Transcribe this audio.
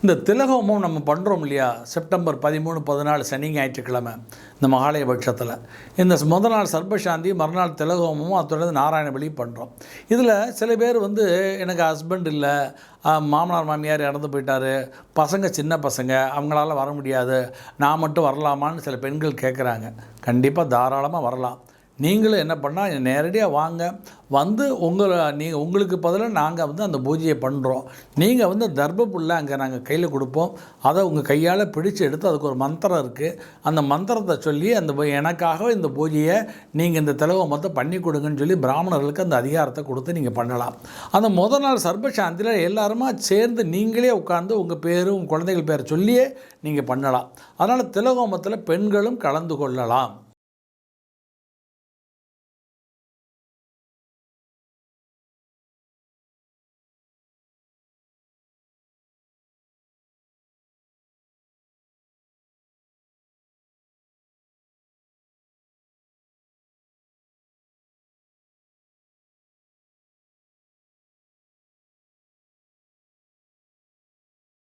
இந்த திலகோமம் நம்ம பண்ணுறோம் இல்லையா, செப்டம்பர் 13, 14 சனி ஞாயிற்றுக்கிழமை இந்த மகாலய பட்சத்தில் இந்த முதல் நாள் சர்பசாந்தி, மறுநாள் திலகோமமும் அதோட நாராயண பலி பண்ணுறோம். இதில் சில பேர் எனக்கு ஹஸ்பண்ட் இல்லை, மாமனார் மாமியார் இறந்து போயிட்டார், பசங்க சின்ன பசங்க, அவங்களால வர முடியாது, நான் மட்டும் வரலாமான்னு சில பெண்கள் கேட்குறாங்க. கண்டிப்பாக தாராளமாக வரலாம். நீங்களும் என்ன பண்ணால் நேரடியாக வாங்க, உங்களுக்கு பதிலாக நாங்கள் அந்த பூஜையை பண்ணுறோம். நீங்கள் தர்பப்புல்லை அங்கே நாங்கள் கையில் கொடுப்போம். அதை உங்கள் கையால் பிடிச்சு எடுத்து அதுக்கு ஒரு மந்திரம் இருக்குது. அந்த மந்திரத்தை சொல்லி எனக்காக இந்த பூஜையை நீங்கள் இந்த திலகோமத்தை பண்ணி கொடுங்கன்னு சொல்லி பிராமணர்களுக்கு அந்த அதிகாரத்தை கொடுத்து நீங்கள் பண்ணலாம். அந்த முதல் நாள் சர்பசாந்தியில் எல்லாருமா சேர்ந்து நீங்களே உட்கார்ந்து உங்கள் பேர், உங்கள் குழந்தைகள் பேரை சொல்லியே நீங்கள் பண்ணலாம். அதனால் திலகோமத்தில் பெண்களும் கலந்து கொள்ளலாம்.